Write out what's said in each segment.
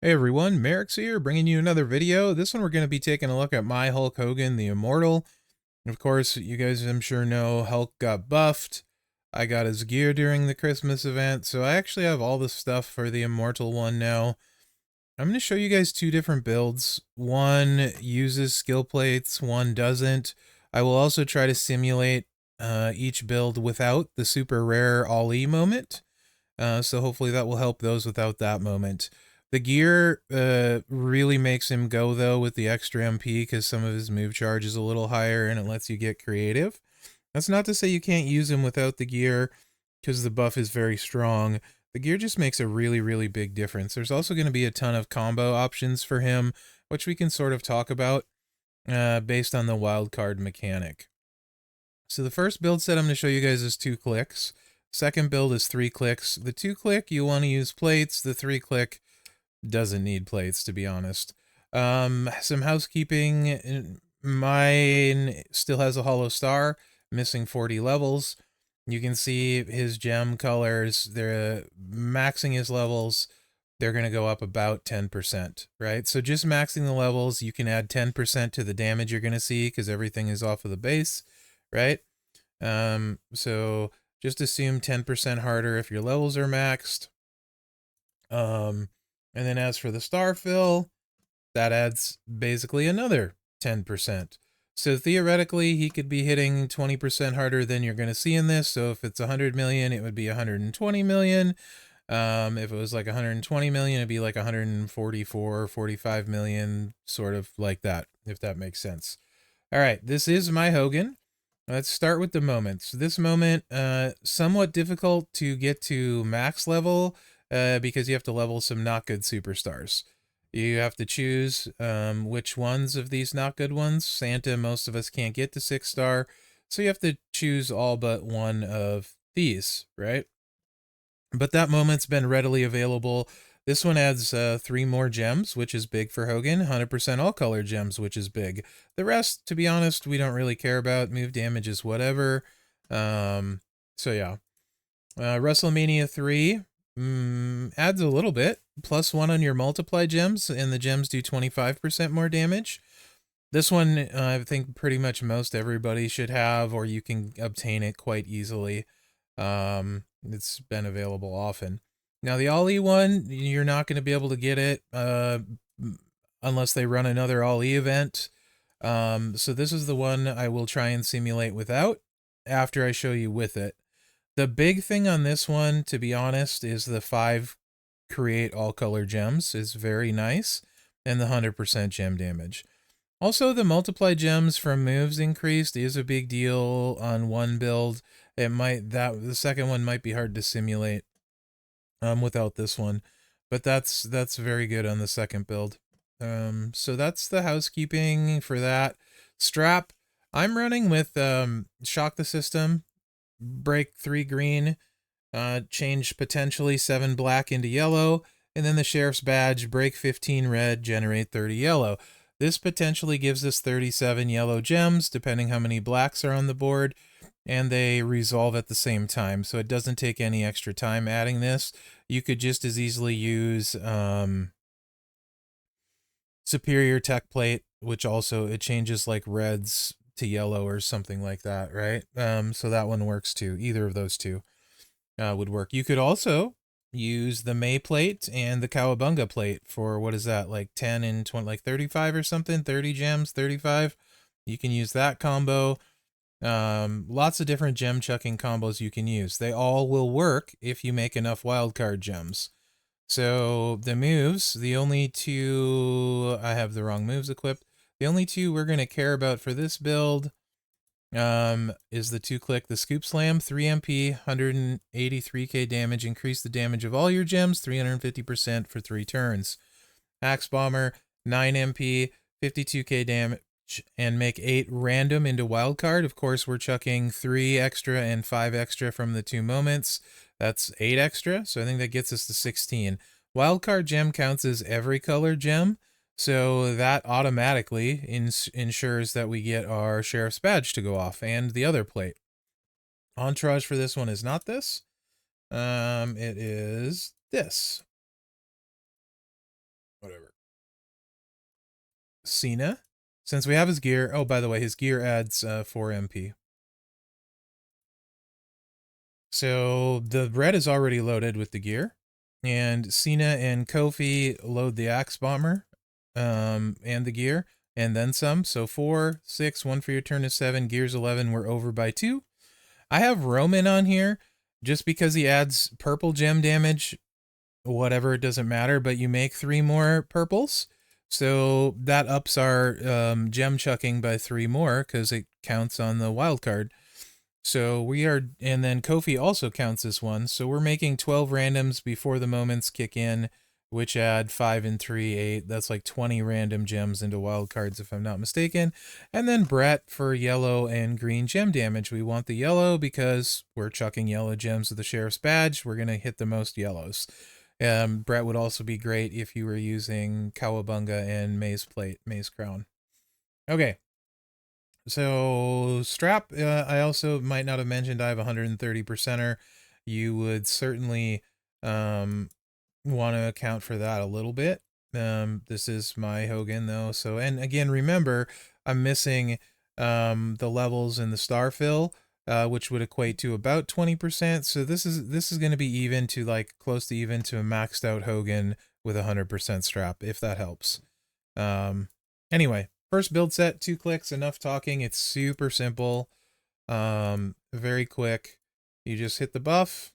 Hey everyone, Mherex here, bringing you another video. This one we're going to be taking a look at my Hulk Hogan, the Immortal. Of course, you guys I'm sure know Hulk got buffed. I got his gear during the Christmas event, so I actually have all the stuff for the Immortal one now. I'm going to show you guys two different builds. One uses skill plates, one doesn't. I will also try to simulate each build without the super rare Ali moment. So hopefully that will help those without that moment. The gear really makes him go, though, with the extra MP because some of his move charge is a little higher and it lets you get creative. That's not to say you can't use him without the gear because the buff is very strong. The gear just makes a really, really big difference. There's also going to be a ton of combo options for him, which we can sort of talk about based on the wild card mechanic. So the first build set I'm going to show you guys is 2 clicks. Second build is 3 clicks. The 2 click, you want to use plates. The 3 click doesn't need plates, to be honest. Some housekeeping. Mine still has a hollow star, missing 40 levels. You can see his gem colors. They're maxing his levels. They're going to go up about 10%, right? So just maxing the levels, you can add 10% to the damage you're going to see because everything is off of the base, right? So just assume 10% harder if your levels are maxed. And then as for the star fill, that adds basically another 10%. So theoretically, he could be hitting 20% harder than you're going to see in this. So if it's 100 million, it would be 120 million. If it was like 120 million, it'd be like 144, 45 million, sort of like that, if that makes sense. All right, this is my Hogan. Let's start with the moments. This moment, somewhat difficult to get to max level because you have to level some not good superstars. You have to choose which ones of these not good ones. Santa, most of us can't get to 6-star, so you have to choose all but one of these, right? But that moment's been readily available. This one adds 3 more gems, which is big for Hogan. 100% all color gems, which is big. The rest, to be honest, we don't really care about. Move damage is whatever. So yeah. WrestleMania 3 adds a little bit. +1 on your multiply gems, and the gems do 25% more damage. This one, I think pretty much most everybody should have, or you can obtain it quite easily. It's been available often. Now the Ali one, you're not going to be able to get it unless they run another Ali event. So this is the one I will try and simulate without after I show you with it. The big thing on this one, to be honest, is the 5 create all color gems is very nice, and the 100% gem damage. Also, the multiply gems from moves increased is a big deal on one build. The second one might be hard to simulate without this one, but that's very good on the second build. So that's the housekeeping for that. Strap, I'm running with shock the system, break 3 green, change potentially 7 black into yellow, and then the sheriff's badge, break 15 red, generate 30 yellow. This potentially gives us 37 yellow gems, depending how many blacks are on the board, and they resolve at the same time, so it doesn't take any extra time adding this. You could just as easily use Superior Tech Plate, which also, it changes like reds to yellow or something like that, right? So that one works too. Either of those two would work. You could also use the May plate and the Cowabunga plate for, what is that, like 10 and 20, like 35 or something, 30 gems, 35. You can use that combo. Lots of different gem chucking combos you can use. They all will work if you make enough wildcard gems. So the moves, the only two, I have the wrong moves equipped. The only two we're going to care about for this build is the 2-click, the Scoop Slam, 3 MP, 183k damage, increase the damage of all your gems, 350% for 3 turns. Axe Bomber, 9 MP, 52k damage, and make 8 random into wildcard. Of course, we're chucking 3 extra and 5 extra from the 2 moments. That's 8 extra, so I think that gets us to 16. Wildcard gem counts as every color gem, so that automatically ensures that we get our sheriff's badge to go off and the other plate. Entourage for this one is not this. It is this. Whatever. Cena. Since we have his gear. Oh, by the way, his gear adds 4 MP. So the red is already loaded with the gear. And Cena and Kofi load the Axe Bomber and the gear. And then some. So 4, 6, 1 for your turn is 7. Gears 11, we're over by 2. I have Roman on here just because he adds purple gem damage. Whatever, it doesn't matter. But you make 3 more purples. So that ups our gem chucking by 3 more because it counts on the wild card. So we are, and then Kofi also counts as 1. So we're making 12 randoms before the moments kick in, which add 5 and 3, 8. That's like 20 random gems into wild cards, if I'm not mistaken. And then Brett for yellow and green gem damage. We want the yellow because we're chucking yellow gems with the Sheriff's Badge. We're going to hit the most yellows. Brett would also be great if you were using Cowabunga and Maze Plate, Maze Crown. Okay. So strap, I also might not have mentioned I have 130%er. You would certainly want to account for that a little bit. This is my Hogan though. So, and again, remember, I'm missing the levels in the star fill, which would equate to about 20%. So this is going to be even to like close to even to a maxed out Hogan with 100% strap, if that helps. Anyway. First build set, 2 clicks, enough talking. It's super simple, very quick. You just hit the buff,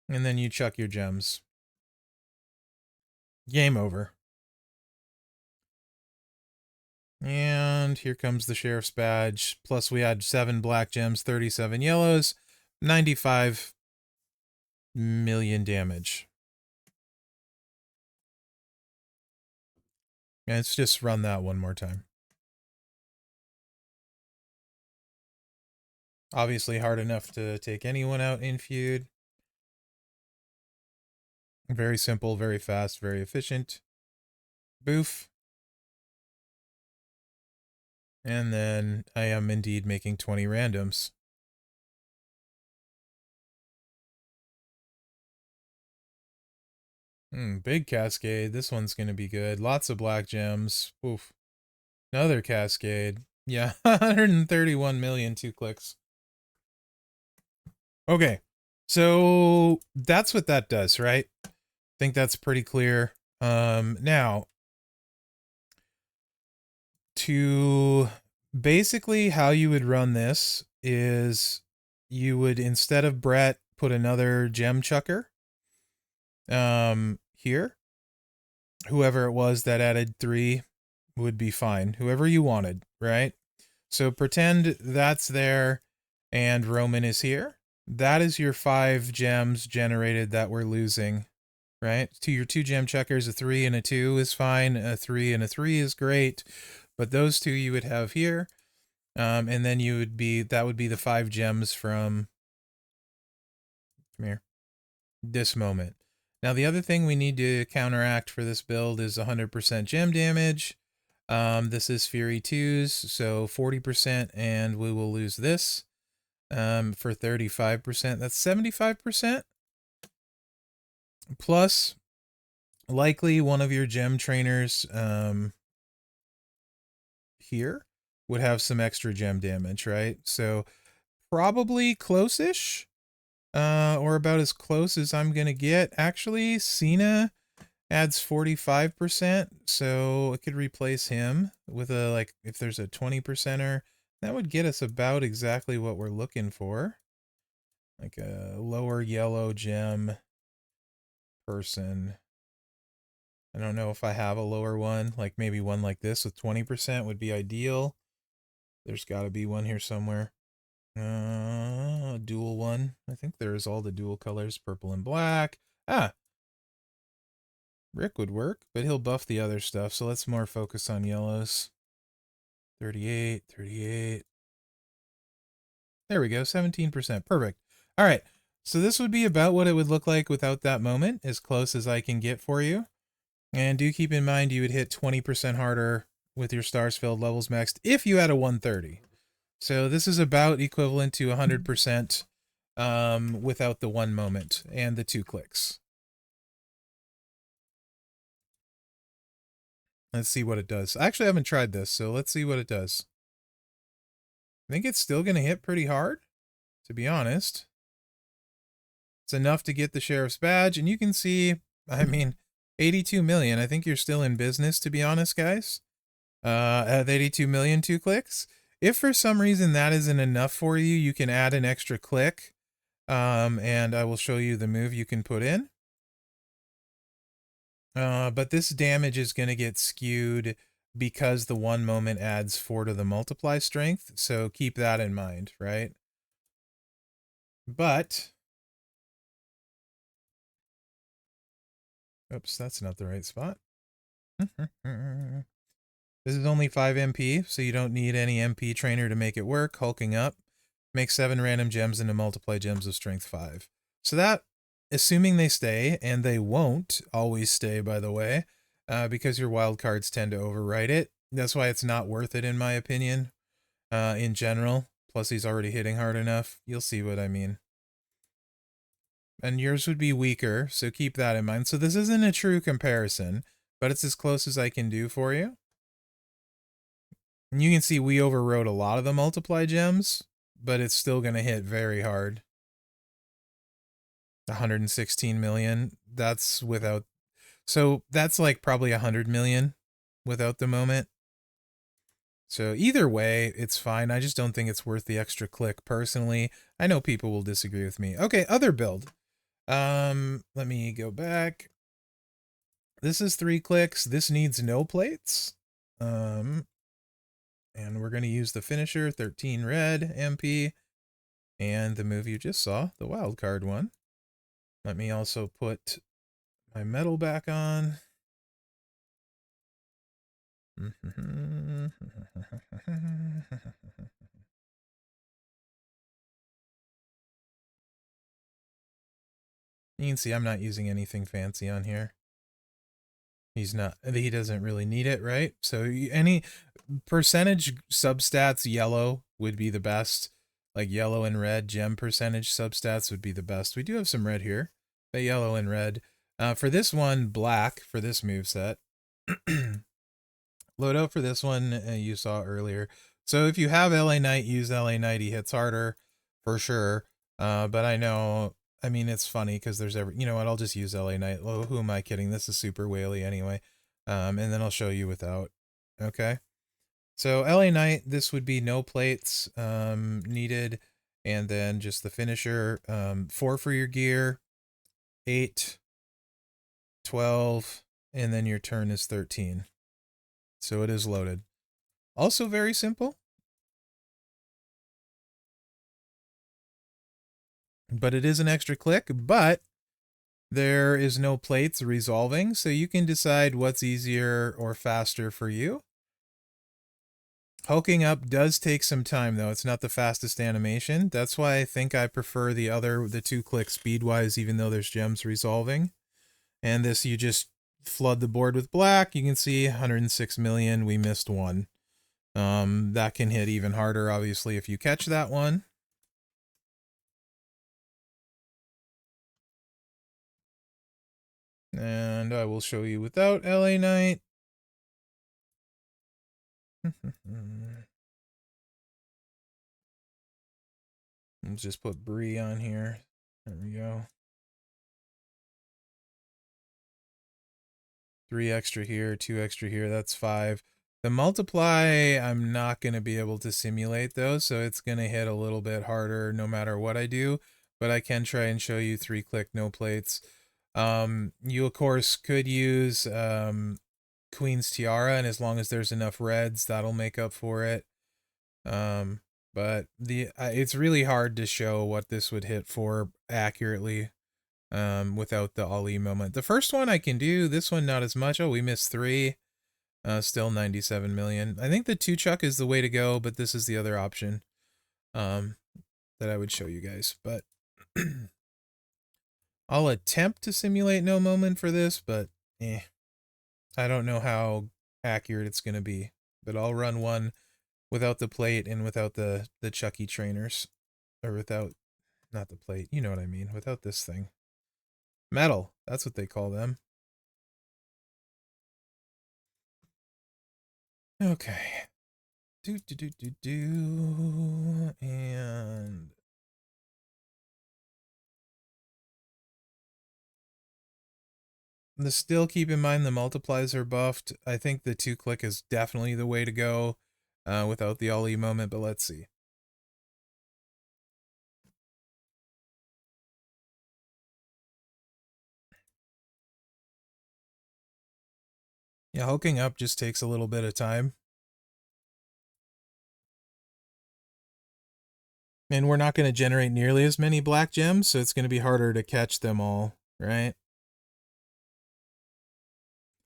and then you chuck your gems. Game over. And here comes the Sheriff's Badge. Plus we had 7 black gems, 37 yellows, 95 million damage. And let's just run that one more time. Obviously hard enough to take anyone out in feud. Very simple, very fast, very efficient. Boof. And then I am indeed making 20 randoms. Big cascade. This one's going to be good. Lots of black gems. Oof. Another cascade. Yeah, 131 million, 2 clicks. Okay, so that's what that does, right? I think that's pretty clear. Now, to basically how you would run this is you would, instead of Brett, put another gem chucker here. Whoever it was that added 3 would be fine. Whoever you wanted, right? So pretend that's there and Roman is here. That is your 5 gems generated that we're losing, right? To your 2 gem checkers, a 3 and a 2 is fine. A 3 and a 3 is great. But those 2 you would have here. And then you would be, that would be the 5 gems from, come here, this moment. Now, the other thing we need to counteract for this build is 100% gem damage. This is Fury 2s, so 40%, and we will lose this for 35%. That's 75%. Plus, likely one of your gem trainers here would have some extra gem damage, right? So probably close-ish. Or about as close as I'm gonna get. Actually, Cena adds 45%, so I could replace him with a, like, if there's a 20%er, that would get us about exactly what we're looking for. Like a lower yellow gem person. I don't know if I have a lower one, like maybe one like this with 20% would be ideal. There's gotta be one here somewhere. Dual one. I think there's all the dual colors, purple and black. Ah, Rick would work, but he'll buff the other stuff, so let's more focus on yellows. 38, 38. There we go, 17%. Perfect. All right, so this would be about what it would look like without that moment, as close as I can get for you. And do keep in mind you would hit 20% harder with your stars filled levels maxed if you had a 130. So this is about equivalent to 100% without the 1 moment and the 2 clicks. Let's see what it does. I actually haven't tried this, so let's see what it does. I think it's still going to hit pretty hard, to be honest. It's enough to get the sheriff's badge, and you can see, I mean, 82 million. I think you're still in business, to be honest, guys. At 82 million, 2 clicks. If for some reason that isn't enough for you, you can add an extra click, and I will show you the move you can put in. But this damage is going to get skewed because the 1 moment adds 4 to the multiply strength, so keep that in mind, right? But, oops, that's not the right spot. This is only 5 MP, so you don't need any MP trainer to make it work. Hulking up, make 7 random gems into multiply gems of strength 5. So that, assuming they stay, and they won't always stay, by the way, because your wild cards tend to overwrite it. That's why it's not worth it, in my opinion, in general. Plus, he's already hitting hard enough. You'll see what I mean. And yours would be weaker, so keep that in mind. So this isn't a true comparison, but it's as close as I can do for you. And you can see we overrode a lot of the multiply gems, but it's still going to hit very hard. 116 million. That's without... So that's like probably 100 million without the moment. So either way, it's fine. I just don't think it's worth the extra click personally. I know people will disagree with me. Okay, other build. Let me go back. This is 3 clicks. This needs no plates. And we're going to use the finisher, 13 red MP, and the move you just saw, the wild card one. Let me also put my metal back on. You can see I'm not using anything fancy on here. He doesn't really need it, right? So any percentage substats, yellow would be the best. Like yellow and red, gem percentage substats would be the best. We do have some red here, but yellow and red. For this one, black for this moveset. Loadout for this one you saw earlier. So if you have LA Knight, use LA Knight. He hits harder for sure. But I know, I mean, it's funny because there's you know what, I'll just use LA Knight. Oh, who am I kidding? This is super whaley anyway. And then I'll show you without. Okay. So LA Knight, this would be no plates needed. And then just the finisher. 4 for your gear. 8. 12. And then your turn is 13. So it is loaded. Also very simple. But it is an extra click, but there is no plates resolving, so you can decide what's easier or faster for you. Hulking up does take some time, though. It's not the fastest animation. That's why I think I prefer the 2 click speed-wise, even though there's gems resolving. And this, you just flood the board with black. You can see 106 million. We missed 1. That can hit even harder, obviously, if you catch that one. And I will show you without LA Knight. Let's just put Bree on here. There we go. 3 extra here, 2 extra here, that's 5. The multiply, I'm not going to be able to simulate though, so it's going to hit a little bit harder no matter what I do, but I can try and show you 3 click no plates. You of course could use Queen's Tiara, and as long as there's enough reds, that'll make up for it. But it's really hard to show what this would hit for accurately without the Ali moment. The first one I can do, this one not as much. Oh, we missed 3. Still 97 million. I think the 2 chuck is the way to go, but this is the other option that I would show you guys. But I'll attempt to simulate no moment for this, but I don't know how accurate it's going to be. But I'll run one without the plate and without the Chucky trainers. Or without, not the plate, you know what I mean, without this thing. Metal, that's what they call them. Okay. And still keep in mind the multiplies are buffed. I think the 2-click is definitely the way to go without the Ollie moment, but let's see. Yeah, hooking up just takes a little bit of time. And we're not going to generate nearly as many black gems, so it's going to be harder to catch them all, right?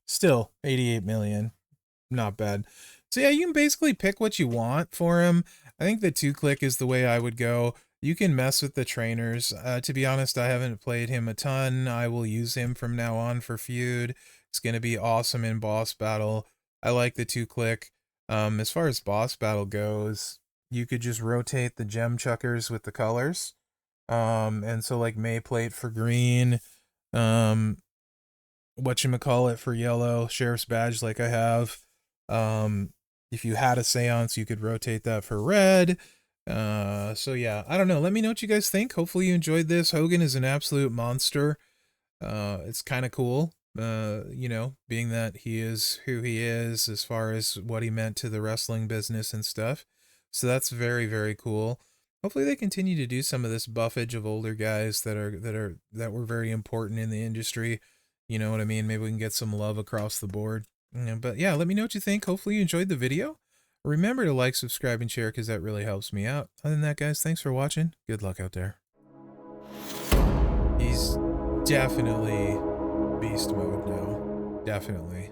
Still, 88 million. Not bad. So yeah, you can basically pick what you want for him. I think the 2-click is the way I would go. You can mess with the trainers. To be honest, I haven't played him a ton. I will use him from now on for feud. It's going to be awesome in boss battle. I like the 2-click. As far as boss battle goes, you could just rotate the gem chuckers with the colors. And so like May plate for green, whatchamacallit for yellow, sheriff's badge like I have. If you had a seance, you could rotate that for red. So yeah, I don't know. Let me know what you guys think. Hopefully you enjoyed this. Hogan is an absolute monster. It's kind of cool, you know, being that he is who he is as far as what he meant to the wrestling business and stuff. So that's very, very cool. Hopefully they continue to do some of this buffage of older guys that were very important in the industry. You know what I mean? Maybe we can get some love across the board. But yeah, let me know what you think. Hopefully you enjoyed the video. Remember to like, subscribe, and share because that really helps me out. Other than that, guys, thanks for watching. Good luck out there. He's definitely beast mode now. Definitely.